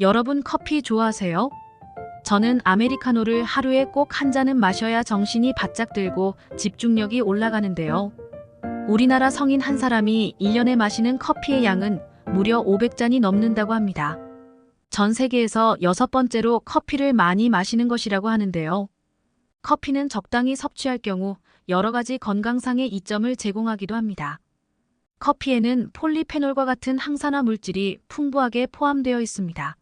여러분 커피 좋아하세요? 저는 아메리카노를 하루에 꼭 한 잔은 마셔야 정신이 바짝 들고 집중력이 올라가는데요. 우리나라 성인 한 사람이 1년에 마시는 커피의 양은 무려 500잔이 넘는다고 합니다. 전 세계에서 6번째로 커피를 많이 마시는 것이라고 하는데요. 커피는 적당히 섭취할 경우 여러 가지 건강상의 이점을 제공하기도 합니다. 커피에는 폴리페놀과 같은 항산화 물질이 풍부하게 포함되어 있습니다.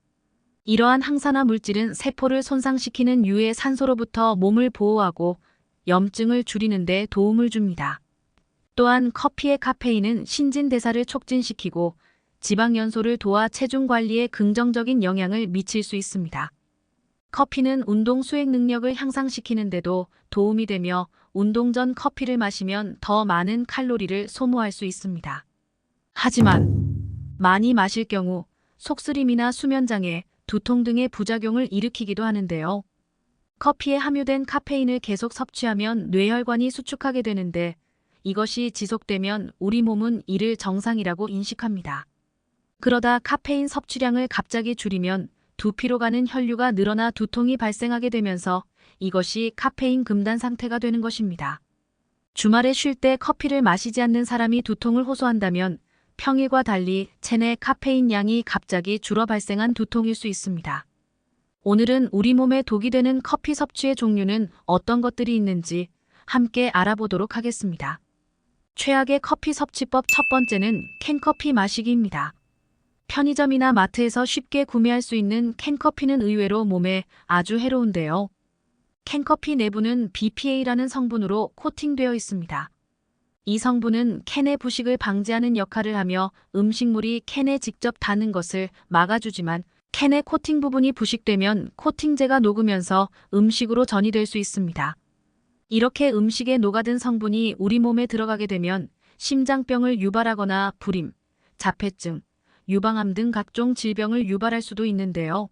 이러한 항산화 물질은 세포를 손상시키는 유해 산소로부터 몸을 보호하고 염증을 줄이는 데 도움을 줍니다. 또한 커피의 카페인은 신진대사를 촉진시키고 지방 연소를 도와 체중 관리에 긍정적인 영향을 미칠 수 있습니다. 커피는 운동 수행 능력을 향상시키는 데도 도움이 되며 운동 전 커피를 마시면 더 많은 칼로리를 소모할 수 있습니다. 하지만 많이 마실 경우 속쓰림이나 수면장애, 두통 등의 부작용을 일으키기도 하는데요. 커피에 함유된 카페인을 계속 섭취하면 뇌혈관이 수축하게 되는데 이것이 지속되면 우리 몸은 이를 정상이라고 인식합니다. 그러다 카페인 섭취량을 갑자기 줄이면 두피로 가는 혈류가 늘어나 두통이 발생하게 되면서 이것이 카페인 금단 상태가 되는 것입니다. 주말에 쉴 때 커피를 마시지 않는 사람이 두통을 호소한다면 평일과 달리 체내 카페인 양이 갑자기 줄어 발생한 두통일 수 있습니다. 오늘은 우리 몸에 독이 되는 커피 섭취의 종류는 어떤 것들이 있는지 함께 알아보도록 하겠습니다. 최악의 커피 섭취법 첫 번째는 캔커피 마시기입니다. 편의점이나 마트에서 쉽게 구매할 수 있는 캔커피는 의외로 몸에 아주 해로운데요. 캔커피 내부는 BPA라는 성분으로 코팅되어 있습니다. 이 성분은 캔의 부식을 방지하는 역할을 하며 음식물이 캔에 직접 닿는 것을 막아주지만 캔의 코팅 부분이 부식되면 코팅제가 녹으면서 음식으로 전이될 수 있습니다. 이렇게 음식에 녹아든 성분이 우리 몸에 들어가게 되면 심장병을 유발하거나 불임, 자폐증, 유방암 등 각종 질병을 유발할 수도 있는데요.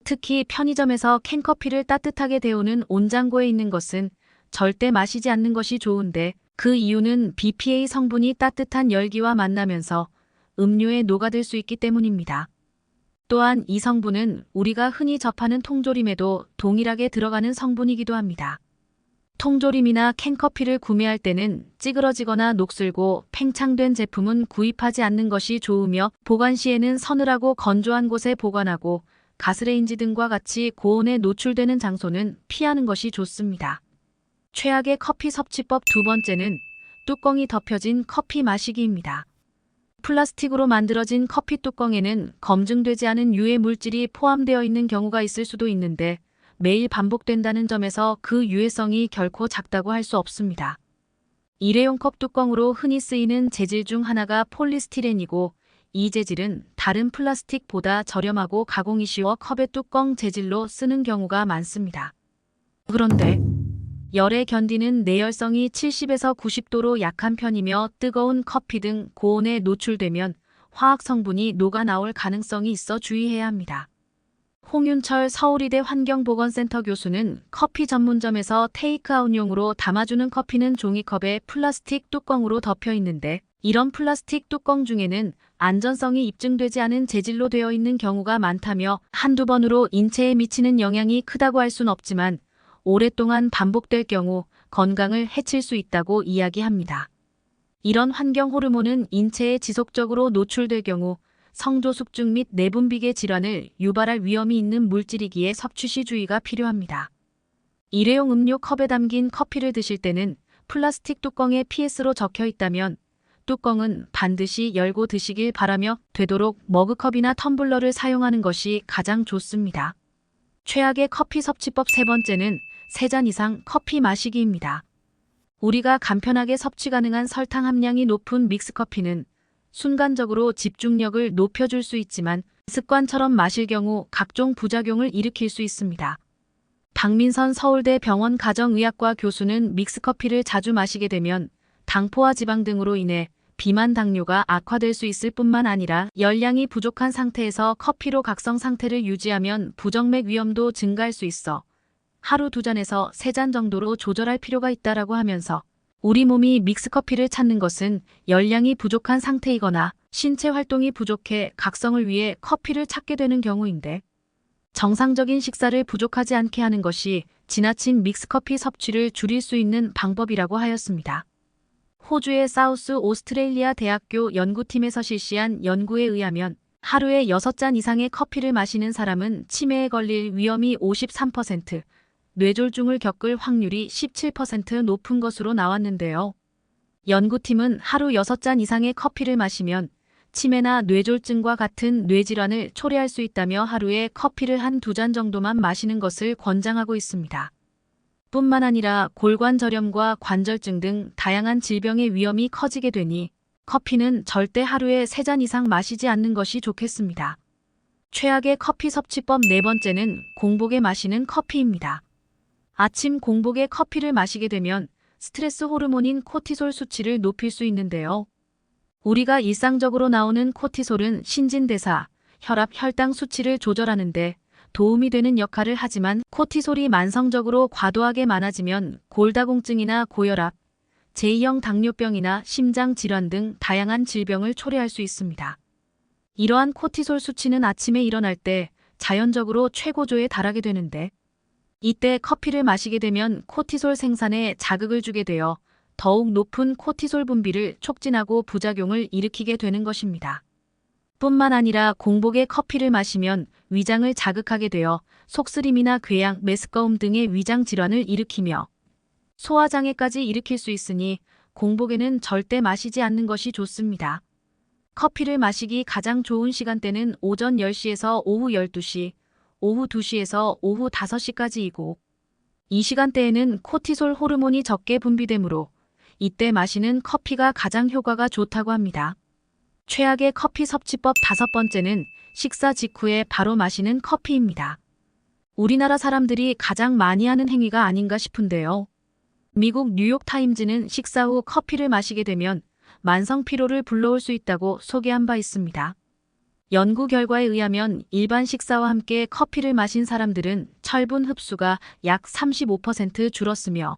특히 편의점에서 캔커피를 따뜻하게 데우는 온장고에 있는 것은 절대 마시지 않는 것이 좋은데 그 이유는 BPA 성분이 따뜻한 열기와 만나면서 음료에 녹아들 수 있기 때문입니다. 또한 이 성분은 우리가 흔히 접하는 통조림에도 동일하게 들어가는 성분이기도 합니다. 통조림이나 캔커피를 구매할 때는 찌그러지거나 녹슬고 팽창된 제품은 구입하지 않는 것이 좋으며 보관 시에는 서늘하고 건조한 곳에 보관하고 가스레인지 등과 같이 고온에 노출되는 장소는 피하는 것이 좋습니다. 최악의 커피 섭취법 두 번째는 뚜껑이 덮여진 커피 마시기입니다. 플라스틱으로 만들어진 커피 뚜껑에는 검증되지 않은 유해 물질이 포함되어 있는 경우가 있을 수도 있는데 매일 반복된다는 점에서 그 유해성이 결코 작다고 할 수 없습니다. 일회용 컵 뚜껑으로 흔히 쓰이는 재질 중 하나가 폴리스티렌이고 이 재질은 다른 플라스틱보다 저렴하고 가공이 쉬워 컵의 뚜껑 재질로 쓰는 경우가 많습니다. 그런데 열에 견디는 내열성이 70에서 90도로 약한 편이며 뜨거운 커피 등 고온에 노출되면 화학 성분이 녹아 나올 가능성이 있어 주의해야 합니다. 홍윤철 서울이대 환경보건센터 교수는 커피 전문점에서 테이크아웃용으로 담아주는 커피는 종이컵에 플라스틱 뚜껑으로 덮여 있는데 이런 플라스틱 뚜껑 중에는 안전성이 입증되지 않은 재질로 되어 있는 경우가 많다며 한두 번으로 인체에 미치는 영향이 크다고 할 순 없지만 오랫동안 반복될 경우 건강을 해칠 수 있다고 이야기합니다. 이런 환경 호르몬은 인체에 지속적으로 노출될 경우 성조숙증 및 내분비계 질환을 유발할 위험이 있는 물질이기에 섭취 시 주의가 필요합니다. 일회용 음료 컵에 담긴 커피를 드실 때는 플라스틱 뚜껑에 PS로 적혀 있다면 뚜껑은 반드시 열고 드시길 바라며 되도록 머그컵이나 텀블러를 사용하는 것이 가장 좋습니다. 최악의 커피 섭취법 세 번째는 3잔 이상 커피 마시기입니다. 우리가 간편하게 섭취 가능한 설탕 함량이 높은 믹스커피는 순간적으로 집중력을 높여줄 수 있지만 습관처럼 마실 경우 각종 부작용을 일으킬 수 있습니다. 박민선 서울대 병원 가정의학과 교수는 믹스커피를 자주 마시게 되면 당포와 지방 등으로 인해 비만 당뇨가 악화될 수 있을 뿐만 아니라 열량이 부족한 상태에서 커피로 각성 상태를 유지하면 부정맥 위험도 증가할 수 있어 하루 2잔에서 3잔 정도로 조절할 필요가 있다라고 하면서 우리 몸이 믹스커피를 찾는 것은 열량이 부족한 상태이거나 신체 활동이 부족해 각성을 위해 커피를 찾게 되는 경우인데, 정상적인 식사를 부족하지 않게 하는 것이 지나친 믹스커피 섭취를 줄일 수 있는 방법이라고 하였습니다. 호주의 사우스 오스트레일리아 대학교 연구팀에서 실시한 연구에 의하면 하루에 6잔 이상의 커피를 마시는 사람은 치매에 걸릴 위험이 53%, 뇌졸중을 겪을 확률이 17% 높은 것으로 나왔는데요. 연구팀은 하루 6잔 이상의 커피를 마시면 치매나 뇌졸중과 같은 뇌질환을 초래할 수 있다며 하루에 커피를 한 2잔 정도만 마시는 것을 권장하고 있습니다. 뿐만 아니라 골관절염과 관절증 등 다양한 질병의 위험이 커지게 되니 커피는 절대 하루에 3잔 이상 마시지 않는 것이 좋겠습니다. 최악의 커피 섭취법 4번째는 공복에 마시는 커피입니다. 아침 공복에 커피를 마시게 되면 스트레스 호르몬인 코티솔 수치를 높일 수 있는데요. 우리가 일상적으로 나오는 코티솔은 신진대사, 혈압, 혈당 수치를 조절하는 데 도움이 되는 역할을 하지만 코티솔이 만성적으로 과도하게 많아지면 골다공증이나 고혈압, 제2형 당뇨병이나 심장질환 등 다양한 질병을 초래할 수 있습니다. 이러한 코티솔 수치는 아침에 일어날 때 자연적으로 최고조에 달하게 되는데, 이때 커피를 마시게 되면 코티솔 생산에 자극을 주게 되어 더욱 높은 코티솔 분비를 촉진하고 부작용을 일으키게 되는 것입니다. 뿐만 아니라 공복에 커피를 마시면 위장을 자극하게 되어 속쓰림이나 궤양, 메스꺼움 등의 위장 질환을 일으키며 소화장애까지 일으킬 수 있으니 공복에는 절대 마시지 않는 것이 좋습니다. 커피를 마시기 가장 좋은 시간대는 오전 10시에서 오후 12시, 오후 2시에서 오후 5시까지이고, 이 시간대에는 코티솔 호르몬이 적게 분비되므로 이때 마시는 커피가 가장 효과가 좋다고 합니다. 최악의 커피 섭취법 5번째는 식사 직후에 바로 마시는 커피입니다. 우리나라 사람들이 가장 많이 하는 행위가 아닌가 싶은데요. 미국 뉴욕타임즈는 식사 후 커피를 마시게 되면 만성 피로를 불러올 수 있다고 소개한 바 있습니다. 연구 결과에 의하면 일반 식사와 함께 커피를 마신 사람들은 철분 흡수가 약 35% 줄었으며,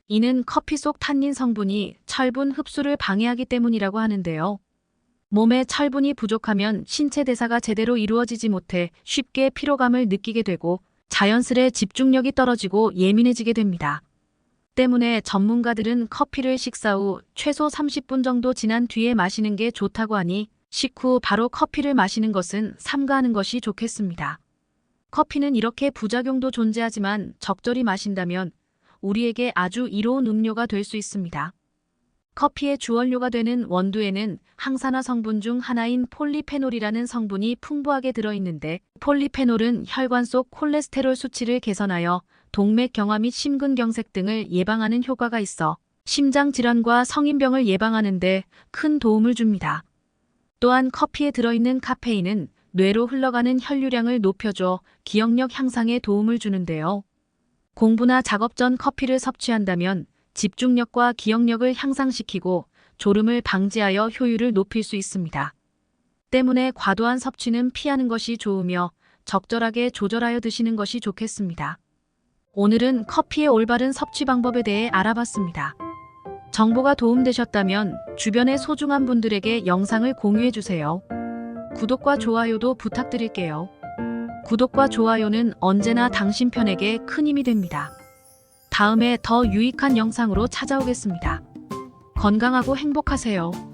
이는 커피 속 탄닌 성분이 철분 흡수를 방해하기 때문이라고 하는데요. 몸에 철분이 부족하면 신체 대사가 제대로 이루어지지 못해 쉽게 피로감을 느끼게 되고 자연스레 집중력이 떨어지고 예민해지게 됩니다. 때문에 전문가들은 커피를 식사 후 최소 30분 정도 지난 뒤에 마시는 게 좋다고 하니 식후 바로 커피를 마시는 것은 삼가하는 것이 좋겠습니다. 커피는 이렇게 부작용도 존재하지만 적절히 마신다면 우리에게 아주 이로운 음료가 될 수 있습니다. 커피의 주원료가 되는 원두에는 항산화 성분 중 하나인 폴리페놀이라는 성분이 풍부하게 들어있는데, 폴리페놀은 혈관 속 콜레스테롤 수치를 개선하여 동맥경화 및 심근경색 등을 예방하는 효과가 있어 심장질환과 성인병을 예방하는 데 큰 도움을 줍니다. 또한 커피에 들어있는 카페인은 뇌로 흘러가는 혈류량을 높여줘 기억력 향상에 도움을 주는데요. 공부나 작업 전 커피를 섭취한다면 집중력과 기억력을 향상시키고 졸음을 방지하여 효율을 높일 수 있습니다. 때문에 과도한 섭취는 피하는 것이 좋으며 적절하게 조절하여 드시는 것이 좋겠습니다. 오늘은 커피의 올바른 섭취 방법에 대해 알아봤습니다. 정보가 도움되셨다면 주변의 소중한 분들에게 영상을 공유해주세요. 구독과 좋아요도 부탁드릴게요. 구독과 좋아요는 언제나 당신 편에게 큰 힘이 됩니다. 다음에 더 유익한 영상으로 찾아오겠습니다. 건강하고 행복하세요.